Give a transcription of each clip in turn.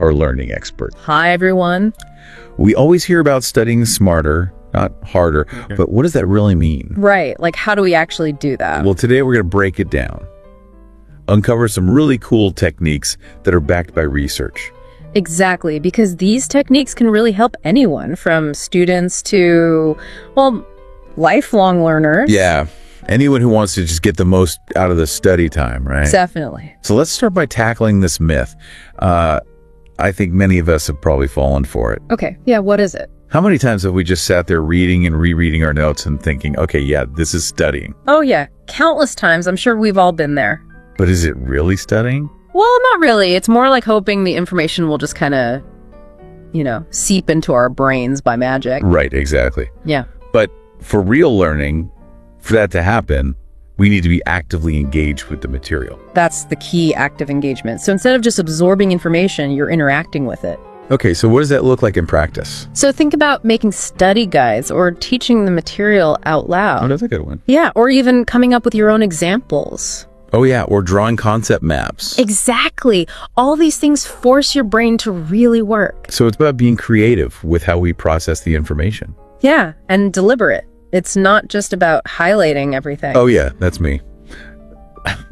our learning expert. Hi, everyone. We always hear about studying smarter, not harder, but what does that really mean? Right, like how do we actually do that? Well, today we're going to break it down. Uncover some really cool techniques that are backed by research. Exactly, because these techniques can really help anyone, from students to, well, lifelong learners. Yeah, anyone who wants to just get the most out of the study time, right? Definitely. So let's start by tackling this myth. I think many of us have probably fallen for it. Okay, yeah, what is it? How many times have we just sat there reading and rereading our notes and thinking, okay, yeah, this is studying. Oh yeah, countless times. I'm sure we've all been there. But is it really studying? Well, not really. It's more like hoping the information will just kind of, seep into our brains by magic. Right, exactly. Yeah. But for real learning, for that to happen, we need to be actively engaged with the material. That's the key, active engagement. So instead of just absorbing information, you're interacting with it. Okay, so what does that look like in practice? So think about making study guides or teaching the material out loud. Oh, that's a good one. Yeah, or even coming up with your own examples. Oh yeah, or drawing concept maps. Exactly. All these things force your brain to really work. So it's about being creative with how we process the information. Yeah, and deliberate. It's not just about highlighting everything. Oh yeah, that's me.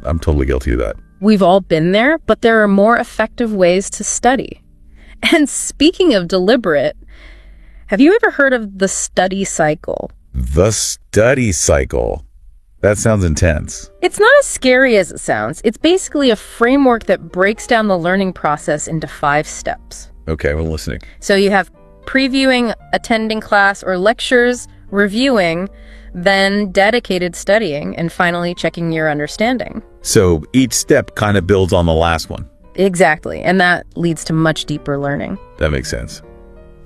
I'm totally guilty of that. We've all been there, but there are more effective ways to study. And speaking of deliberate, have you ever heard of the study cycle? The study cycle. That sounds intense. It's not as scary as it sounds. It's basically a framework that breaks down the learning process into 5 steps. Okay, I'm listening. So you have previewing, attending class or lectures, reviewing, then dedicated studying, and finally checking your understanding. So each step kind of builds on the last one. Exactly, and that leads to much deeper learning. That makes sense.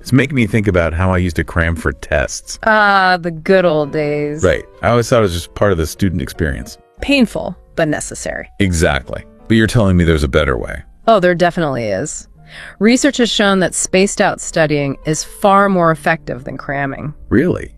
It's making me think about how I used to cram for tests. Ah, the good old days. Right. I always thought it was just part of the student experience. Painful, but necessary. Exactly. But you're telling me there's a better way. Oh, there definitely is. Research has shown that spaced out studying is far more effective than cramming. Really?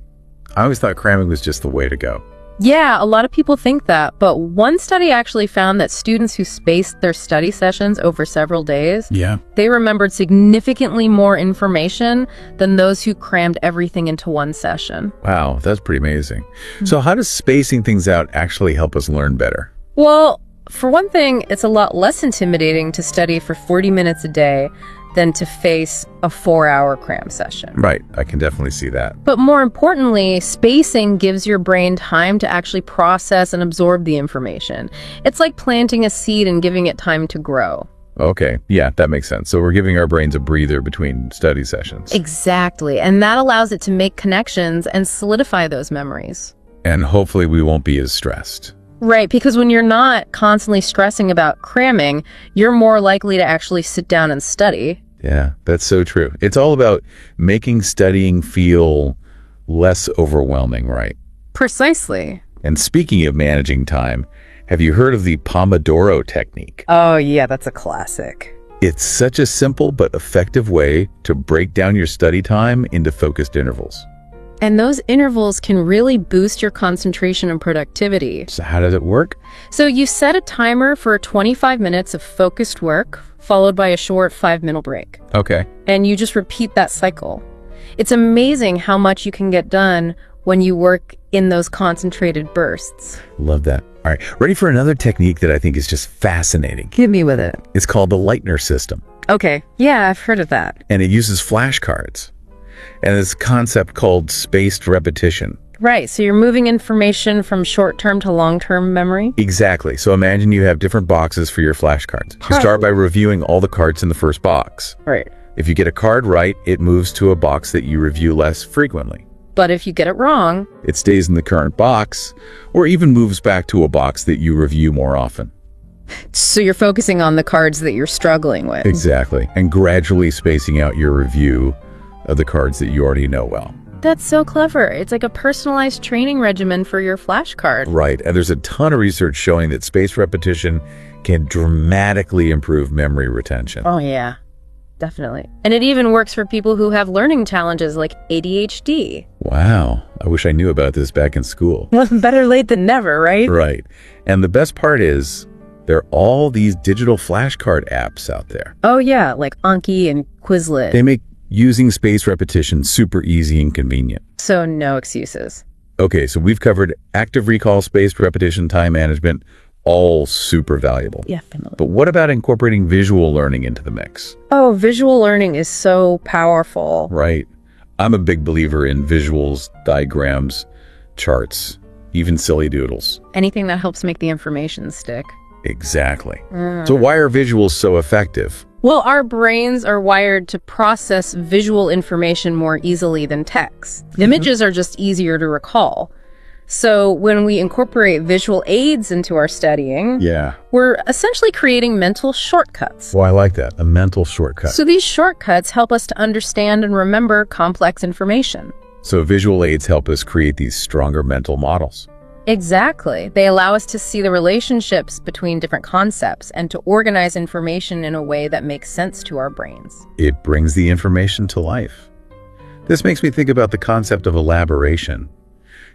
I always thought cramming was just the way to go. Yeah, a lot of people think that, but one study actually found that students who spaced their study sessions over several days, they remembered significantly more information than those who crammed everything into one session. Wow, that's pretty amazing. So how does spacing things out actually help us learn better? Well, for one thing, it's a lot less intimidating to study for 40 minutes a day than to face a 4-hour cram session. Right, I can definitely see that. But more importantly, spacing gives your brain time to actually process and absorb the information. It's like planting a seed and giving it time to grow. Okay, yeah, that makes sense. So we're giving our brains a breather between study sessions. Exactly, and that allows it to make connections and solidify those memories. And hopefully we won't be as stressed. Right, because when you're not constantly stressing about cramming, you're more likely to actually sit down and study. Yeah, that's so true. It's all about making studying feel less overwhelming, right? Precisely. And speaking of managing time, have you heard of the Pomodoro technique? Oh yeah, that's a classic. It's such a simple but effective way to break down your study time into focused intervals. And those intervals can really boost your concentration and productivity. So how does it work? So you set a timer for 25 minutes of focused work, followed by a short 5-minute break. Okay. And you just repeat that cycle. It's amazing how much you can get done when you work in those concentrated bursts. Love that. All right, ready for another technique that I think is just fascinating. Hit me with it. It's called the Leitner system. Okay, yeah, I've heard of that. And it uses flashcards. And this concept called spaced repetition. Right, so you're moving information from short-term to long-term memory? Exactly. So imagine you have different boxes for your flashcards. You start by reviewing all the cards in the first box. Right. If you get a card right, it moves to a box that you review less frequently. But if you get it wrong, it stays in the current box, or even moves back to a box that you review more often. So you're focusing on the cards that you're struggling with. Exactly. And gradually spacing out your review of the cards that you already know well. That's so clever. It's like a personalized training regimen for your flashcard. Right. And there's a ton of research showing that spaced repetition can dramatically improve memory retention. Oh, yeah. Definitely. And it even works for people who have learning challenges like ADHD. Wow. I wish I knew about this back in school. Well, better late than never, right? Right. And the best part is, There are all these digital flashcard apps out there. Oh yeah, like Anki and Quizlet. They make using spaced repetition super easy and convenient. So no excuses. Okay, so we've covered active recall, spaced repetition, time management, all super valuable. Definitely. But what about incorporating visual learning into the mix? Oh, visual learning is so powerful. Right. I'm a big believer in visuals, diagrams, charts, even silly doodles. Anything that helps make the information stick. Exactly. So why are visuals so effective? Well, our brains are wired to process visual information more easily than text. Images are just easier to recall. So when we incorporate visual aids into our studying, we're essentially creating mental shortcuts. Well, I like that, a mental shortcut. So these shortcuts help us to understand and remember complex information. So visual aids help us create these stronger mental models. Exactly. They allow us to see the relationships between different concepts and to organize information in a way that makes sense to our brains. It brings the information to life. This makes me think about the concept of elaboration,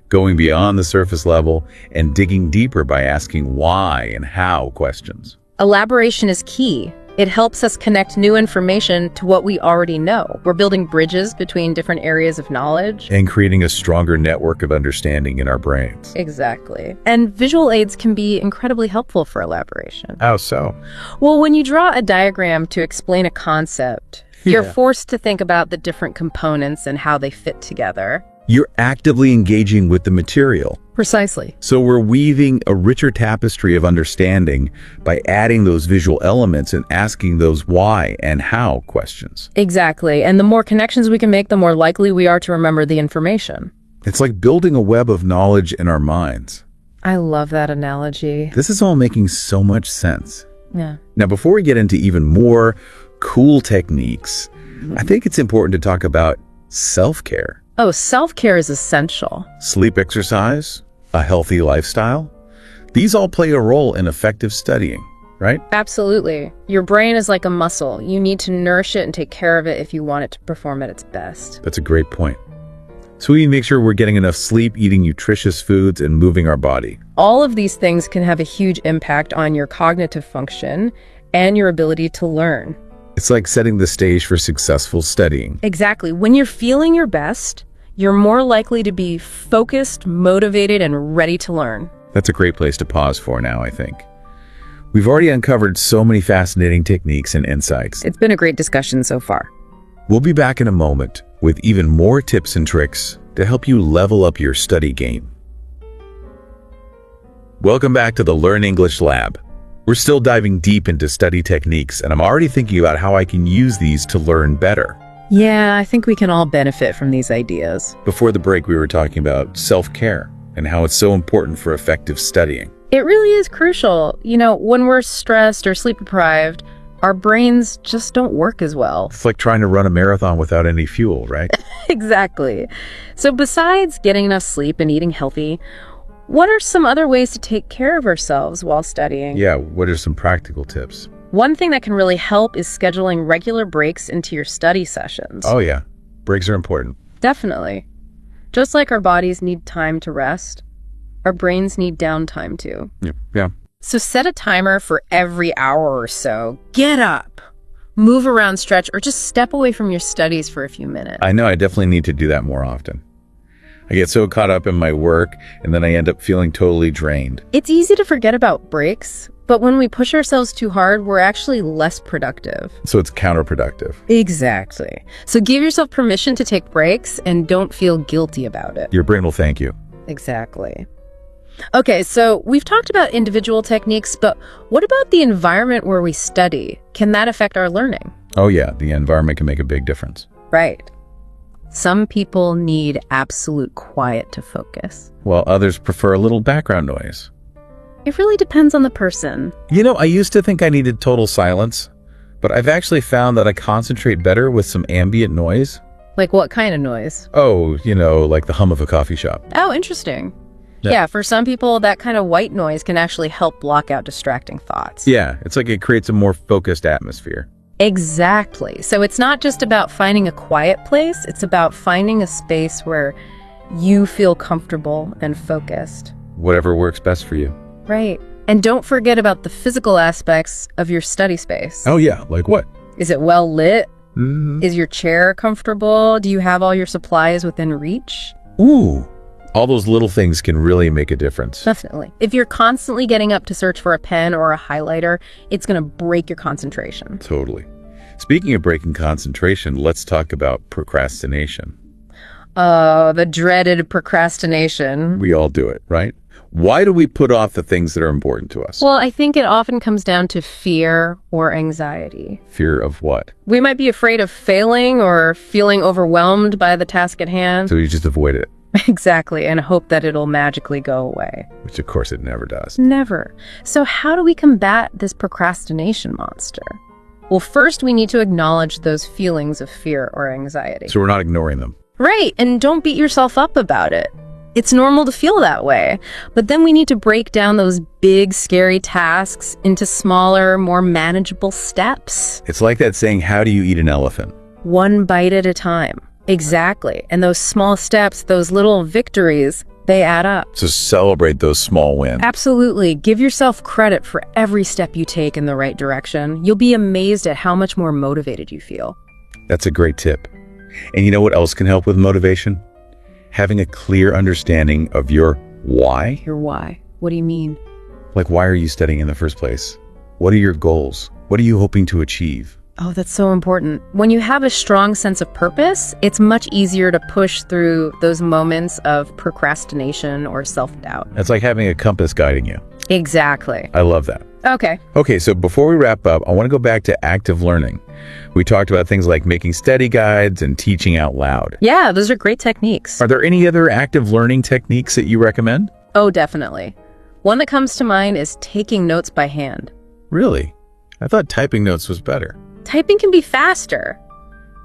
going beyond the surface level and digging deeper by asking why and how questions. Elaboration is key. It helps us connect new information to what we already know. We're building bridges between different areas of knowledge. And creating a stronger network of understanding in our brains. Exactly. And visual aids can be incredibly helpful for elaboration. How so? Well, when you draw a diagram to explain a concept, you're forced to think about the different components and how they fit together. You're actively engaging with the material. Precisely. So we're weaving a richer tapestry of understanding by adding those visual elements and asking those why and how questions. Exactly. And the more connections we can make, the more likely we are to remember the information. It's like building a web of knowledge in our minds. I love that analogy. This is all making so much sense. Yeah. Now, before we get into even more cool techniques, I think it's important to talk about self-care. Oh, self-care is essential. Sleep, exercise, a healthy lifestyle. These all play a role in effective studying, right? Absolutely. Your brain is like a muscle. You need to nourish it and take care of it if you want it to perform at its best. That's a great point. So we need to make sure we're getting enough sleep, eating nutritious foods, and moving our body. All of these things can have a huge impact on your cognitive function and your ability to learn. It's like setting the stage for successful studying. Exactly. When you're feeling your best, you're more likely to be focused, motivated, and ready to learn. That's a great place to pause for now, I think. We've already uncovered so many fascinating techniques and insights. It's been a great discussion so far. We'll be back in a moment with even more tips and tricks to help you level up your study game. Welcome back to the Learn English Lab. We're still diving deep into study techniques, and I'm already thinking about how I can use these to learn better. Yeah, I think we can all benefit from these ideas. Before the break, we were talking about self-care and how it's so important for effective studying. It really is crucial. You know, when we're stressed or sleep deprived, our brains just don't work as well. It's like trying to run a marathon without any fuel, right? Exactly. So besides getting enough sleep and eating healthy, what are some other ways to take care of ourselves while studying? Yeah, what are some practical tips? One thing that can really help is scheduling regular breaks into your study sessions. Oh yeah, breaks are important. Definitely. Just like our bodies need time to rest, our brains need downtime too. Yeah. So set a timer for every hour or so. Get up, move around, stretch, or just step away from your studies for a few minutes. I know, I definitely need to do that more often. I get so caught up in my work, and then I end up feeling totally drained. It's easy to forget about breaks, but when we push ourselves too hard, we're actually less productive. So it's counterproductive. Exactly. So give yourself permission to take breaks and don't feel guilty about it. Your brain will thank you. Exactly. Okay, so we've talked about individual techniques, but what about the environment where we study? Can that affect our learning? Oh yeah, the environment can make a big difference. Right. Some people need absolute quiet to focus, while others prefer a little background noise. It really depends on the person. You know, I used to think I needed total silence, but I've actually found that I concentrate better with some ambient noise. Like what kind of noise? Oh, you know, like the hum of a coffee shop. Oh, interesting. Yeah, for some people, that kind of white noise can actually help block out distracting thoughts. Yeah, it's like it creates a more focused atmosphere. Exactly. So it's not just about finding a quiet place, it's about finding a space where you feel comfortable and focused. Whatever works best for you. Right. And don't forget about the physical aspects of your study space. Oh, yeah. Like what? Is it well lit? Mm-hmm. Is your chair comfortable? Do you have all your supplies within reach? Ooh. All those little things can really make a difference. Definitely. If you're constantly getting up to search for a pen or a highlighter, it's going to break your concentration. Totally. Speaking of breaking concentration, let's talk about procrastination. The dreaded procrastination. We all do it, right? Why do we put off the things that are important to us? Well, I think it often comes down to fear or anxiety. Fear of what? We might be afraid of failing or feeling overwhelmed by the task at hand. So you just avoid it. Exactly, and hope that it'll magically go away. Which, of course, it never does. Never. So how do we combat this procrastination monster? Well, first, we need to acknowledge those feelings of fear or anxiety. So we're not ignoring them. Right, and don't beat yourself up about it. It's normal to feel that way. But then we need to break down those big, scary tasks into smaller, more manageable steps. It's like that saying, how do you eat an elephant? One bite at a time. Exactly. And those small steps, those little victories, they add up. So celebrate those small wins. Absolutely. Give yourself credit for every step you take in the right direction. You'll be amazed at how much more motivated you feel. That's a great tip. And you know what else can help with motivation? Having a clear understanding of your why. Your why? What do you mean? Like, why are you studying in the first place? What are your goals? What are you hoping to achieve? Oh, that's so important. When you have a strong sense of purpose, it's much easier to push through those moments of procrastination or self-doubt. It's like having a compass guiding you. Exactly. I love that. Okay, so before we wrap up, I want to go back to active learning. We talked about things like making study guides and teaching out loud. Yeah, those are great techniques. Are there any other active learning techniques that you recommend? Oh, definitely. One that comes to mind is taking notes by hand. Really? I thought typing notes was better. Typing can be faster,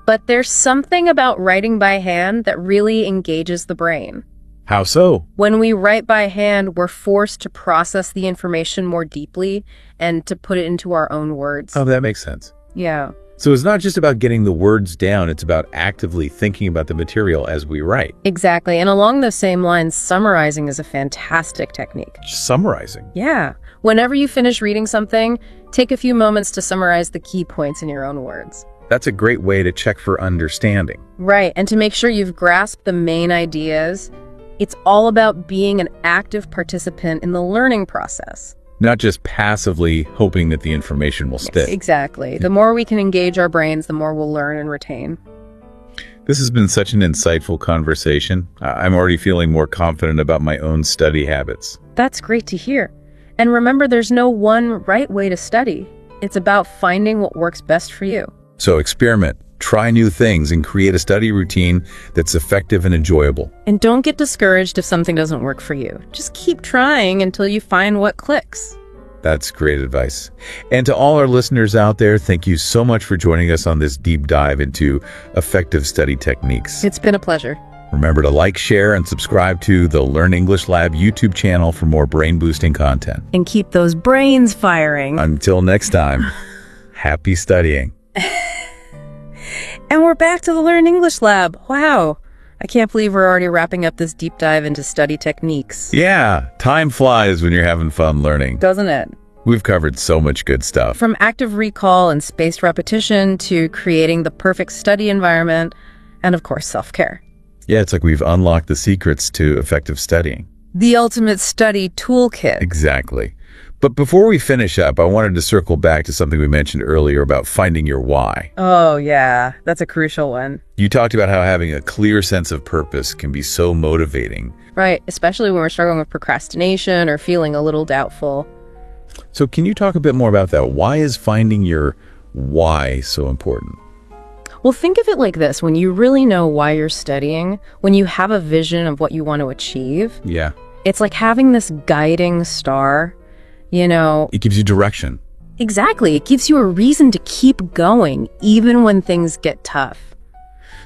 but there's something about writing by hand that really engages the brain. How so? When we write by hand, we're forced to process the information more deeply and to put it into our own words. Oh, that makes sense. Yeah. So it's not just about getting the words down, it's about actively thinking about the material as we write. Exactly. And along those same lines, summarizing is a fantastic technique. Just summarizing? Yeah. Whenever you finish reading something, take a few moments to summarize the key points in your own words. That's a great way to check for understanding. Right. And to make sure you've grasped the main ideas. It's all about being an active participant in the learning process. Not just passively hoping that the information will stick. Exactly. The more we can engage our brains, the more we'll learn and retain. This has been such an insightful conversation. I'm already feeling more confident about my own study habits. That's great to hear. And remember, there's no one right way to study. It's about finding what works best for you. So experiment. Try new things and create a study routine that's effective and enjoyable. And don't get discouraged if something doesn't work for you. Just keep trying until you find what clicks. That's great advice. And to all our listeners out there, thank you so much for joining us on this deep dive into effective study techniques. It's been a pleasure. Remember to like, share, and subscribe to the Learn English Lab YouTube channel for more brain-boosting content. And keep those brains firing. Until next time, happy studying. And we're back to the Learn English Lab. Wow. I can't believe we're already wrapping up this deep dive into study techniques. Yeah, time flies when you're having fun learning. Doesn't it? We've covered so much good stuff. From active recall and spaced repetition to creating the perfect study environment, and of course, self-care. Yeah, it's like we've unlocked the secrets to effective studying. The ultimate study toolkit. Exactly. But before we finish up, I wanted to circle back to something we mentioned earlier about finding your why. Oh, yeah. That's a crucial one. You talked about how having a clear sense of purpose can be so motivating. Right, especially when we're struggling with procrastination or feeling a little doubtful. So can you talk a bit more about that? Why is finding your why so important? Well, think of it like this. When you really know why you're studying, when you have a vision of what you want to achieve, yeah, it's like having this guiding star. You know, it gives you direction. Exactly. It gives you a reason to keep going, even when things get tough.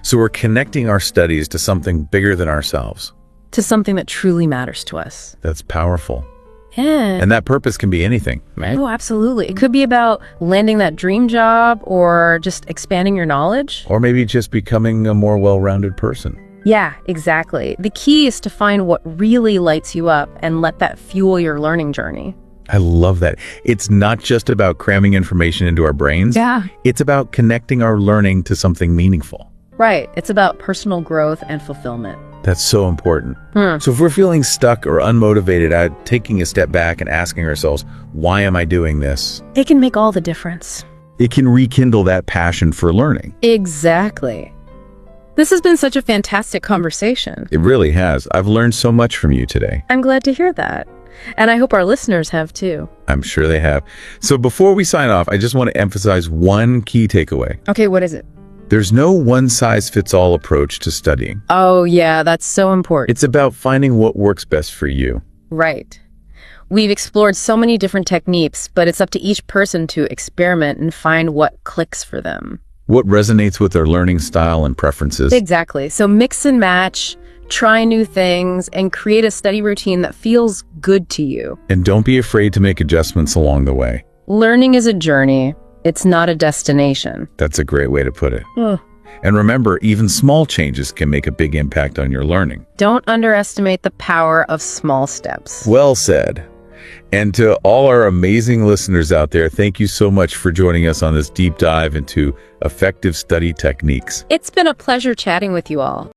So we're connecting our studies to something bigger than ourselves. To something that truly matters to us. That's powerful. Yeah. And that purpose can be anything, right? Oh, absolutely. It could be about landing that dream job or just expanding your knowledge. Or maybe just becoming a more well-rounded person. Yeah, exactly. The key is to find what really lights you up and let that fuel your learning journey. I love that. It's not just about cramming information into our brains. Yeah. It's about connecting our learning to something meaningful. Right. It's about personal growth and fulfillment. That's so important. So if we're feeling stuck or unmotivated, taking a step back and asking ourselves, why am I doing this? It can make all the difference. It can rekindle that passion for learning. Exactly. This has been such a fantastic conversation. It really has. I've learned so much from you today. I'm glad to hear that. And I hope our listeners have too. I'm sure they have. So before we sign off, I just want to emphasize one key takeaway. Okay, what is it? There's no one-size-fits-all approach to studying. Oh, yeah, that's so important. It's about finding what works best for you. Right. We've explored so many different techniques, but it's up to each person to experiment and find what clicks for them. What resonates with their learning style and preferences. Exactly. So mix and match, try new things, and create a study routine that feels good to you. And don't be afraid to make adjustments along the way. Learning is a journey. It's not a destination. That's a great way to put it. And remember, even small changes can make a big impact on your learning. Don't underestimate the power of small steps. Well said. And to all our amazing listeners out there, thank you so much for joining us on this deep dive into effective study techniques. It's been a pleasure chatting with you all.